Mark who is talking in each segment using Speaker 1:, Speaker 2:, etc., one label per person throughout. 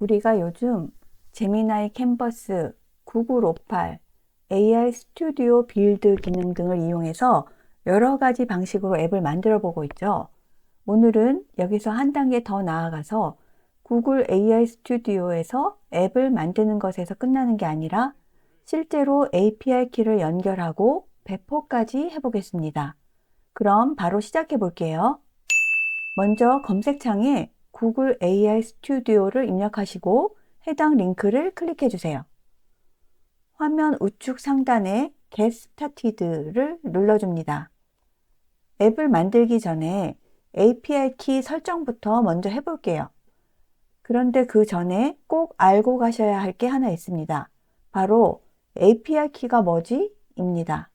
Speaker 1: 우리가 요즘 제미나이 캔버스, 구글 오팔, AI 스튜디오 빌드 기능 등을 이용해서 여러 가지 방식으로 앱을 만들어 보고 있죠. 오늘은 여기서 한 단계 더 나아가서 구글 AI 스튜디오에서 앱을 만드는 것에서 끝나는 게 아니라 실제로 API 키를 연결하고 배포까지 해보겠습니다. 그럼 바로 시작해 볼게요. 먼저 검색창에 구글 AI 스튜디오를 입력하시고 해당 링크를 클릭해 주세요. 화면 우측 상단에 Get Started를 눌러줍니다. 앱을 만들기 전에 API 키 설정부터 먼저 해볼게요. 그런데 그 전에 꼭 알고 가셔야 할 게 하나 있습니다. 바로 API 키가 뭐지? 입니다.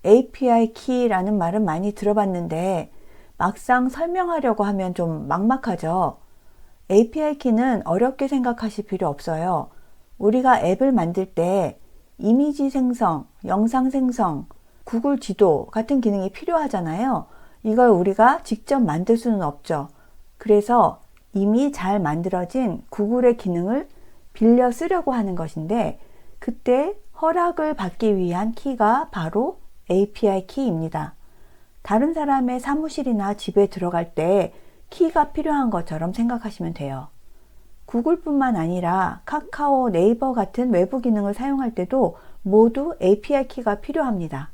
Speaker 1: API 키라는 말은 많이 들어봤는데 막상 설명하려고 하면 좀 막막하죠. API 키는 어렵게 생각하실 필요 없어요. 우리가 앱을 만들 때 이미지 생성, 영상 생성, 구글 지도 같은 기능이 필요하잖아요. 이걸 우리가 직접 만들 수는 없죠. 그래서 이미 잘 만들어진 구글의 기능을 빌려 쓰려고 하는 것인데 그때 허락을 받기 위한 키가 바로 API 키입니다. 다른 사람의 사무실이나 집에 들어갈 때 키가 필요한 것처럼 생각하시면 돼요. 구글뿐만 아니라 카카오, 네이버 같은 외부 기능을 사용할 때도 모두 API 키가 필요합니다.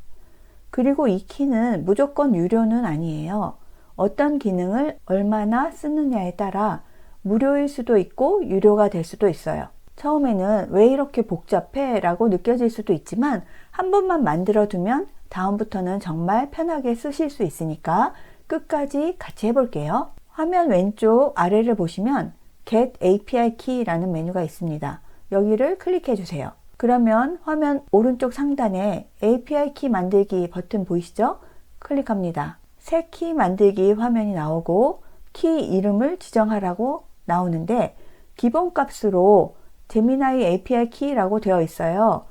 Speaker 1: 그리고 이 키는 무조건 유료는 아니에요. 어떤 기능을 얼마나 쓰느냐에 따라 무료일 수도 있고 유료가 될 수도 있어요. 처음에는 왜 이렇게 복잡해? 라고 느껴질 수도 있지만 한 번만 만들어 두면 다음부터는 정말 편하게 쓰실 수 있으니까 끝까지 같이 해볼게요. 화면 왼쪽 아래를 보시면 Get API Key라는 메뉴가 있습니다. 여기를 클릭해 주세요. 그러면 화면 오른쪽 상단에 API 키 만들기 버튼 보이시죠? 클릭합니다. 새 키 만들기 화면이 나오고 키 이름을 지정하라고 나오는데 기본값으로 제미나이 API 키라고 되어 있어요.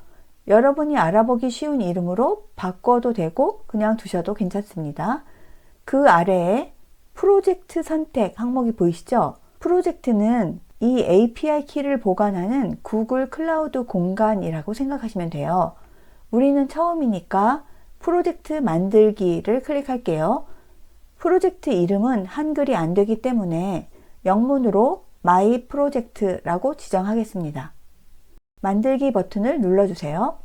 Speaker 1: 여러분이 알아보기 쉬운 이름으로 바꿔도 되고 그냥 두셔도 괜찮습니다. 그 아래에 프로젝트 선택 항목이 보이시죠? 프로젝트는 이 API 키를 보관하는 구글 클라우드 공간이라고 생각하시면 돼요. 우리는 처음이니까 프로젝트 만들기를 클릭할게요. 프로젝트 이름은 한글이 안 되기 때문에 영문으로 My Project라고 지정하겠습니다. 만들기 버튼을 눌러주세요.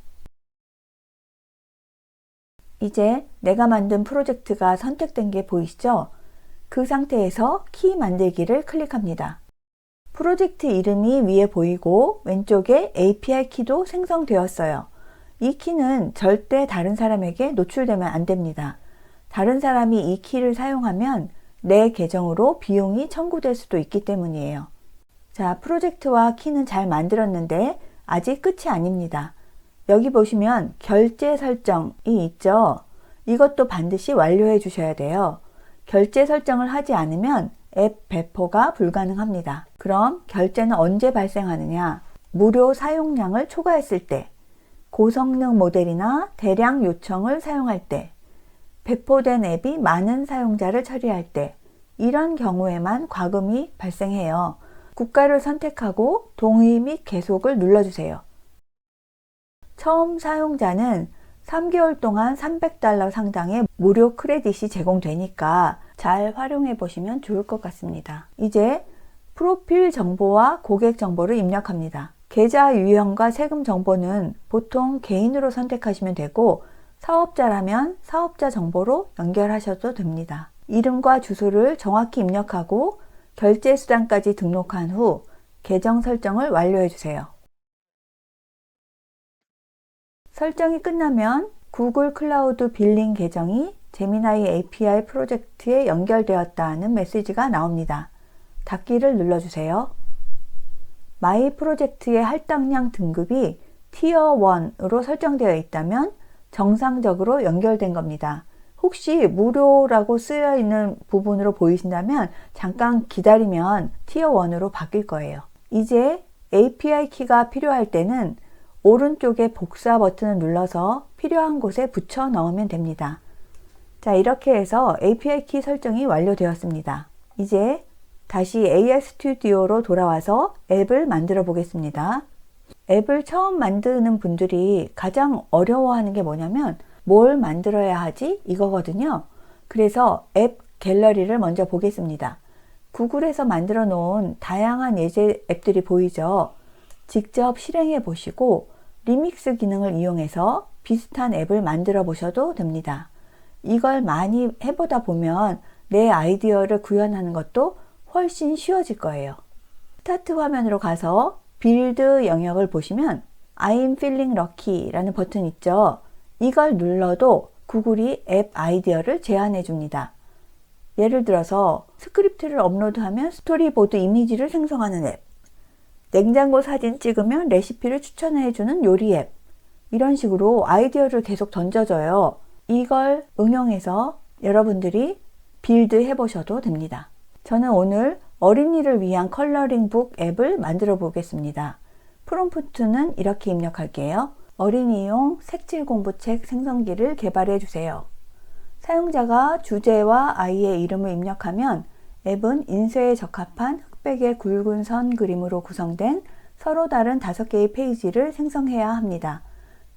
Speaker 1: 이제 내가 만든 프로젝트가 선택된 게 보이시죠? 그 상태에서 키 만들기를 클릭합니다. 프로젝트 이름이 위에 보이고 왼쪽에 API 키도 생성되었어요. 이 키는 절대 다른 사람에게 노출되면 안 됩니다. 다른 사람이 이 키를 사용하면 내 계정으로 비용이 청구될 수도 있기 때문이에요. 자, 프로젝트와 키는 잘 만들었는데 아직 끝이 아닙니다. 여기 보시면 결제 설정이 있죠. 이것도 반드시 완료해 주셔야 돼요. 결제 설정을 하지 않으면 앱 배포가 불가능합니다. 그럼 결제는 언제 발생하느냐? 무료 사용량을 초과했을 때, 고성능 모델이나 대량 요청을 사용할 때, 배포된 앱이 많은 사용자를 처리할 때, 이런 경우에만 과금이 발생해요. 국가를 선택하고 동의 및 계속을 눌러주세요. 처음 사용자는 3개월 동안 $300 상당의 무료 크레딧이 제공되니까 잘 활용해 보시면 좋을 것 같습니다. 이제 프로필 정보와 고객 정보를 입력합니다. 계좌 유형과 세금 정보는 보통 개인으로 선택하시면 되고 사업자라면 사업자 정보로 연결하셔도 됩니다. 이름과 주소를 정확히 입력하고 결제 수단까지 등록한 후 계정 설정을 완료해 주세요. 설정이 끝나면 구글 클라우드 빌링 계정이 제미나이 API 프로젝트에 연결되었다는 메시지가 나옵니다. 닫기를 눌러주세요. 마이 프로젝트의 할당량 등급이 티어 1으로 설정되어 있다면 정상적으로 연결된 겁니다. 혹시 무료라고 쓰여 있는 부분으로 보이신다면 잠깐 기다리면 티어 1으로 바뀔 거예요. 이제 API 키가 필요할 때는 오른쪽에 복사 버튼을 눌러서 필요한 곳에 붙여 넣으면 됩니다. 자, 이렇게 해서 API 키 설정이 완료되었습니다. 이제 다시 AI 스튜디오로 돌아와서 앱을 만들어 보겠습니다. 앱을 처음 만드는 분들이 가장 어려워하는 게 뭐냐면 뭘 만들어야 하지? 이거거든요. 그래서 앱 갤러리를 먼저 보겠습니다. 구글에서 만들어 놓은 다양한 예제 앱들이 보이죠? 직접 실행해 보시고 리믹스 기능을 이용해서 비슷한 앱을 만들어 보셔도 됩니다. 이걸 많이 해보다 보면 내 아이디어를 구현하는 것도 훨씬 쉬워질 거예요. 스타트 화면으로 가서 빌드 영역을 보시면 I'm feeling lucky 라는 버튼 있죠. 이걸 눌러도 구글이 앱 아이디어를 제안해 줍니다. 예를 들어서 스크립트를 업로드하면 스토리보드 이미지를 생성하는 앱, 냉장고 사진 찍으면 레시피를 추천해 주는 요리 앱, 이런 식으로 아이디어를 계속 던져줘요. 이걸 응용해서 여러분들이 빌드 해보셔도 됩니다. 저는 오늘 어린이를 위한 컬러링북 앱을 만들어 보겠습니다. 프롬프트는 이렇게 입력할게요. 어린이용 색칠 공부책 생성기를 개발해 주세요. 사용자가 주제와 아이의 이름을 입력하면 앱은 인쇄에 적합한 흑백의 굵은 선 그림으로 구성된 서로 다른 5개의 페이지를 생성해야 합니다.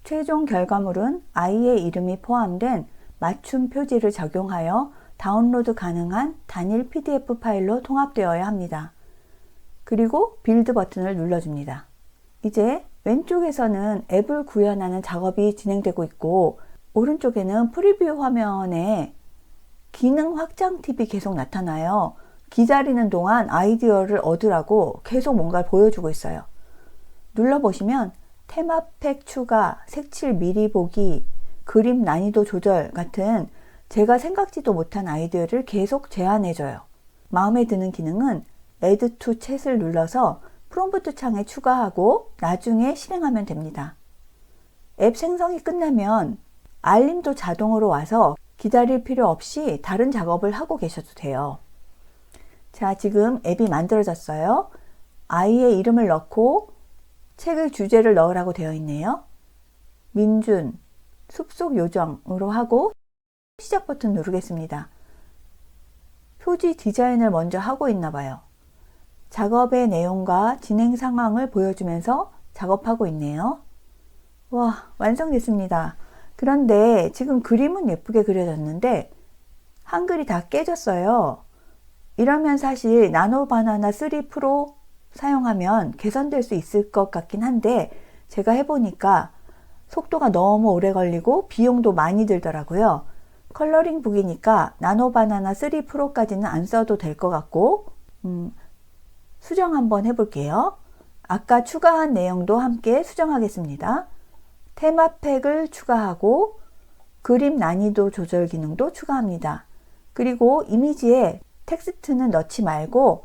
Speaker 1: 최종 결과물은 아이의 이름이 포함된 맞춤 표지를 적용하여 다운로드 가능한 단일 PDF 파일로 통합되어야 합니다. 그리고 빌드 버튼을 눌러줍니다. 이제 왼쪽에서는 앱을 구현하는 작업이 진행되고 있고 오른쪽에는 프리뷰 화면에 기능 확장 팁이 계속 나타나요. 기다리는 동안 아이디어를 얻으라고 계속 뭔가를 보여주고 있어요. 눌러보시면 테마팩 추가, 색칠 미리 보기, 그림 난이도 조절 같은 제가 생각지도 못한 아이디어를 계속 제안해줘요. 마음에 드는 기능은 Add to Chat을 눌러서 프롬프트 창에 추가하고 나중에 실행하면 됩니다. 앱 생성이 끝나면 알림도 자동으로 와서 기다릴 필요 없이 다른 작업을 하고 계셔도 돼요. 자, 지금 앱이 만들어졌어요. 아이의 이름을 넣고 책의 주제를 넣으라고 되어 있네요. 민준, 숲속 요정으로 하고 시작 버튼 누르겠습니다. 표지 디자인을 먼저 하고 있나 봐요. 작업의 내용과 진행 상황을 보여주면서 작업하고 있네요. 와, 완성됐습니다. 그런데 지금 그림은 예쁘게 그려졌는데 한글이 다 깨졌어요. 이러면 사실 나노바나나 3 프로 사용하면 개선될 수 있을 것 같긴 한데 제가 해보니까 속도가 너무 오래 걸리고 비용도 많이 들더라고요. 컬러링 북이니까 나노바나나 3 프로까지는 안 써도 될 것 같고 수정 한번 해볼게요. 아까 추가한 내용도 함께 수정하겠습니다. 테마팩을 추가하고 그림 난이도 조절 기능도 추가합니다. 그리고 이미지에 텍스트는 넣지 말고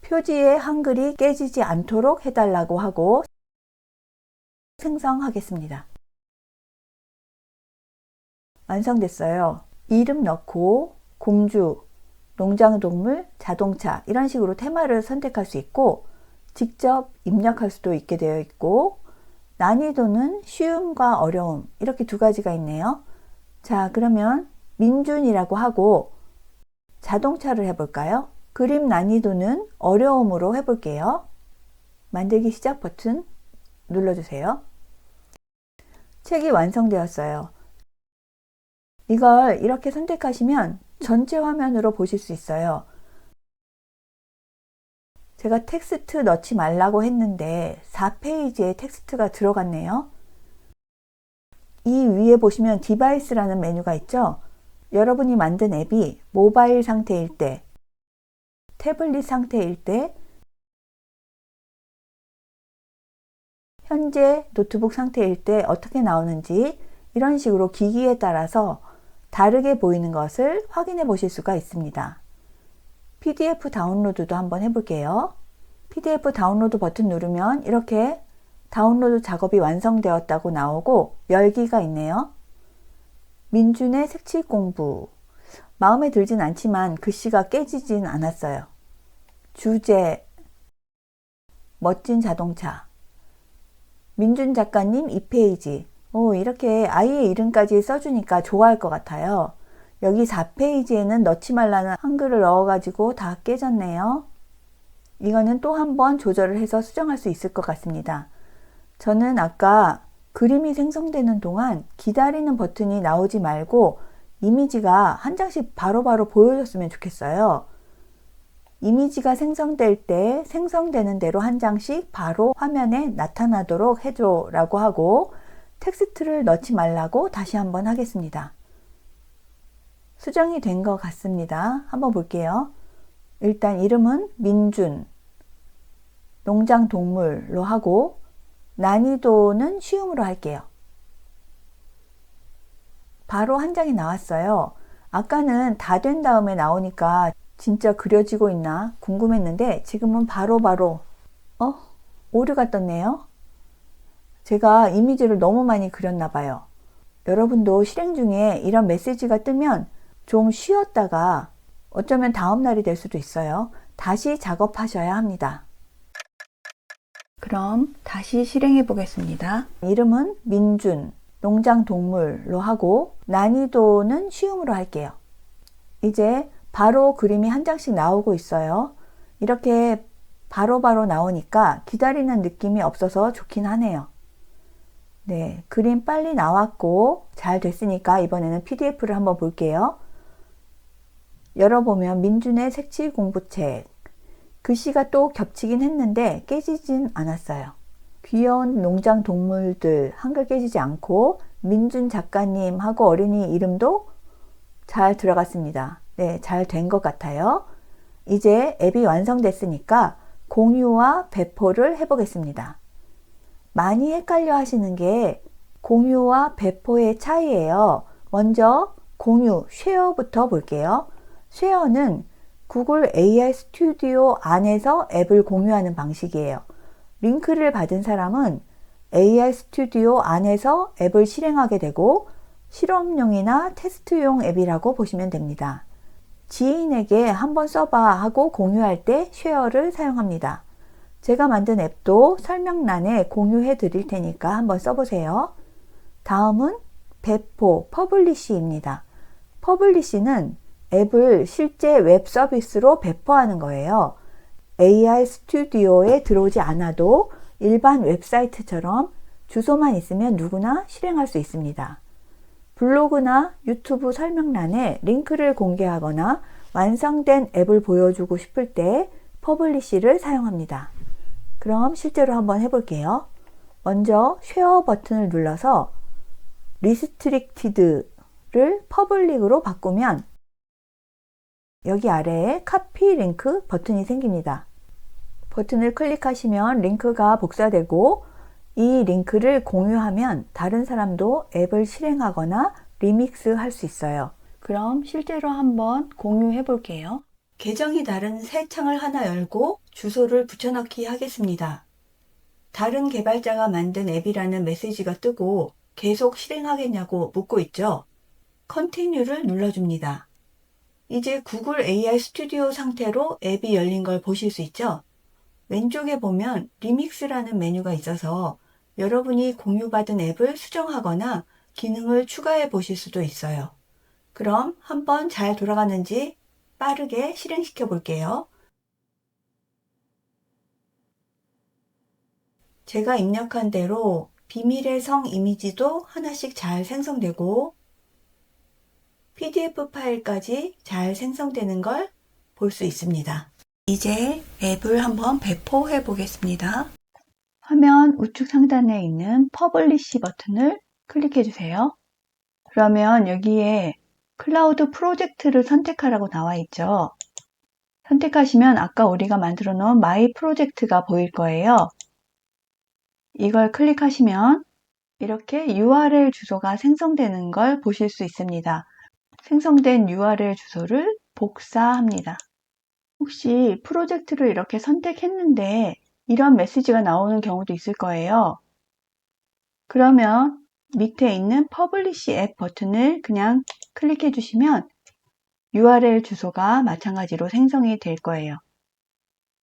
Speaker 1: 표지의 한글이 깨지지 않도록 해달라고 하고 생성하겠습니다. 완성됐어요. 이름 넣고 공주, 농장동물, 자동차 이런 식으로 테마를 선택할 수 있고 직접 입력할 수도 있게 되어 있고 난이도는 쉬움과 어려움 이렇게 두 가지가 있네요. 자, 그러면 민준이라고 하고 자동차를 해볼까요? 그림 난이도는 어려움으로 해볼게요. 만들기 시작 버튼 눌러주세요. 책이 완성되었어요. 이걸 이렇게 선택하시면 전체 화면으로 보실 수 있어요. 제가 텍스트 넣지 말라고 했는데 4페이지에 텍스트가 들어갔네요. 이 위에 보시면 디바이스라는 메뉴가 있죠. 여러분이 만든 앱이 모바일 상태일 때, 태블릿 상태일 때, 현재 노트북 상태일 때 어떻게 나오는지 이런 식으로 기기에 따라서 다르게 보이는 것을 확인해 보실 수가 있습니다. PDF 다운로드도 한번 해볼게요. PDF 다운로드 버튼 누르면 이렇게 다운로드 작업이 완성되었다고 나오고 열기가 있네요. 민준의 색칠 공부. 마음에 들진 않지만 글씨가 깨지진 않았어요. 주제. 멋진 자동차. 민준 작가님 2페이지. 이렇게 아이의 이름까지 써주니까 좋아할 것 같아요. 여기 4페이지에는 넣지 말라는 한글을 넣어가지고 다 깨졌네요. 이거는 또 한번 조절을 해서 수정할 수 있을 것 같습니다. 저는 아까 그림이 생성되는 동안 기다리는 버튼이 나오지 말고 이미지가 한 장씩 바로바로 보여줬으면 좋겠어요. 이미지가 생성될 때 생성되는 대로 한 장씩 바로 화면에 나타나도록 해줘 라고 하고 텍스트를 넣지 말라고 다시 한번 하겠습니다. 수정이 된 것 같습니다. 한번 볼게요. 일단 이름은 민준, 농장동물로 하고 난이도는 쉬움으로 할게요. 바로 한 장이 나왔어요. 아까는 다 된 다음에 나오니까 진짜 그려지고 있나 궁금했는데 지금은 바로바로 오류가 떴네요. 제가 이미지를 너무 많이 그렸나 봐요. 여러분도 실행 중에 이런 메시지가 뜨면 좀 쉬었다가 어쩌면 다음 날이 될 수도 있어요. 다시 작업하셔야 합니다. 그럼 다시 실행해 보겠습니다. 이름은 민준, 농장동물로 하고 난이도는 쉬움으로 할게요. 이제 바로 그림이 한 장씩 나오고 있어요. 이렇게 바로바로 나오니까 기다리는 느낌이 없어서 좋긴 하네요. 네, 그림 빨리 나왔고 잘 됐으니까 이번에는 PDF를 한번 볼게요. 열어보면 민준의 색칠 공부책. 글씨가 또 겹치긴 했는데 깨지진 않았어요. 귀여운 농장 동물들 한글 깨지지 않고 민준 작가님하고 어린이 이름도 잘 들어갔습니다. 네, 잘 된 것 같아요. 이제 앱이 완성됐으니까 공유와 배포를 해보겠습니다. 많이 헷갈려 하시는 게 공유와 배포의 차이예요. 먼저 공유, 쉐어부터 볼게요. 쉐어는 구글 AI 스튜디오 안에서 앱을 공유하는 방식이에요. 링크를 받은 사람은 AI 스튜디오 안에서 앱을 실행하게 되고 실험용이나 테스트용 앱이라고 보시면 됩니다. 지인에게 한번 써봐 하고 공유할 때 쉐어를 사용합니다. 제가 만든 앱도 설명란에 공유해 드릴 테니까 한번 써보세요. 다음은 배포, 퍼블리시입니다. 퍼블리시는 앱을 실제 웹 서비스로 배포하는 거예요. AI 스튜디오에 들어오지 않아도 일반 웹사이트처럼 주소만 있으면 누구나 실행할 수 있습니다. 블로그나 유튜브 설명란에 링크를 공개하거나 완성된 앱을 보여주고 싶을 때 퍼블리시를 사용합니다. 그럼 실제로 한번 해볼게요. 먼저 쉐어 버튼을 눌러서 리스트릭티드를 퍼블릭으로 바꾸면 여기 아래에 카피 링크 버튼이 생깁니다. 버튼을 클릭하시면 링크가 복사되고 이 링크를 공유하면 다른 사람도 앱을 실행하거나 리믹스 할 수 있어요. 그럼 실제로 한번 공유해 볼게요. 계정이 다른 새 창을 하나 열고 주소를 붙여넣기 하겠습니다. 다른 개발자가 만든 앱이라는 메시지가 뜨고 계속 실행하겠냐고 묻고 있죠. 컨티뉴를 눌러줍니다. 이제 구글 AI 스튜디오 상태로 앱이 열린 걸 보실 수 있죠? 왼쪽에 보면 리믹스라는 메뉴가 있어서 여러분이 공유받은 앱을 수정하거나 기능을 추가해 보실 수도 있어요. 그럼 한번 잘 돌아가는지 빠르게 실행시켜 볼게요. 제가 입력한 대로 비밀의 성 이미지도 하나씩 잘 생성되고 PDF 파일까지 잘 생성되는 걸 볼 수 있습니다. 이제 앱을 한번 배포해 보겠습니다. 화면 우측 상단에 있는 퍼블리시 버튼을 클릭해 주세요. 그러면 여기에 클라우드 프로젝트를 선택하라고 나와 있죠. 선택하시면 아까 우리가 만들어 놓은 마이 프로젝트가 보일 거예요. 이걸 클릭하시면 이렇게 URL 주소가 생성되는 걸 보실 수 있습니다. 생성된 URL 주소를 복사합니다. 혹시 프로젝트를 이렇게 선택했는데 이런 메시지가 나오는 경우도 있을 거예요. 그러면 밑에 있는 퍼블리시 앱 버튼을 그냥 클릭해 주시면 URL 주소가 마찬가지로 생성이 될 거예요.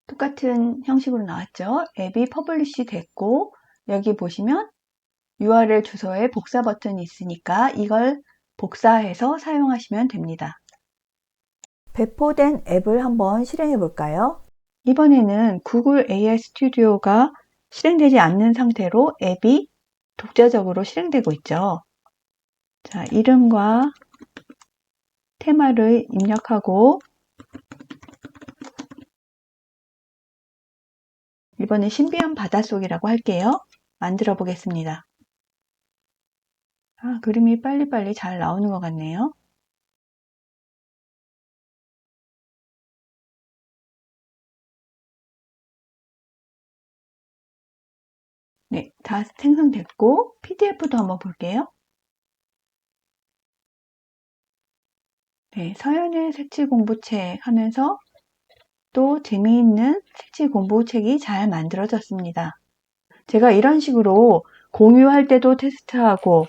Speaker 1: 똑같은 형식으로 나왔죠. 앱이 퍼블리시 됐고 여기 보시면 URL 주소에 복사 버튼이 있으니까 이걸 복사해서 사용하시면 됩니다. 배포된 앱을 한번 실행해 볼까요? 이번에는 구글 AI 스튜디오가 실행되지 않는 상태로 앱이 독자적으로 실행되고 있죠. 자, 이름과 테마를 입력하고 이번엔 신비한 바닷속이라고 할게요. 만들어 보겠습니다. 그림이 빨리빨리 잘 나오는 것 같네요. 네, 다 생성됐고 PDF도 한번 볼게요. 네, 서연의 색칠 공부책 하면서 또 재미있는 색칠 공부책이 잘 만들어졌습니다. 제가 이런 식으로 공유할 때도 테스트하고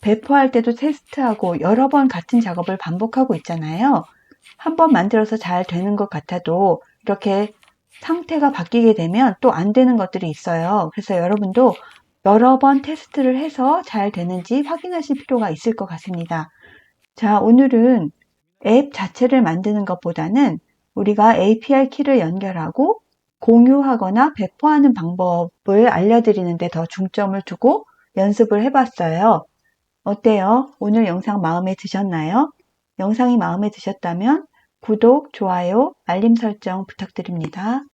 Speaker 1: 배포할 때도 테스트하고 여러 번 같은 작업을 반복하고 있잖아요. 한번 만들어서 잘 되는 것 같아도 이렇게 상태가 바뀌게 되면 또 안 되는 것들이 있어요. 그래서 여러분도 여러 번 테스트를 해서 잘 되는지 확인하실 필요가 있을 것 같습니다. 자, 오늘은 앱 자체를 만드는 것보다는 우리가 API 키를 연결하고 공유하거나 배포하는 방법을 알려드리는 데 더 중점을 두고 연습을 해봤어요. 어때요? 오늘 영상 마음에 드셨나요? 영상이 마음에 드셨다면 구독, 좋아요, 알림 설정 부탁드립니다.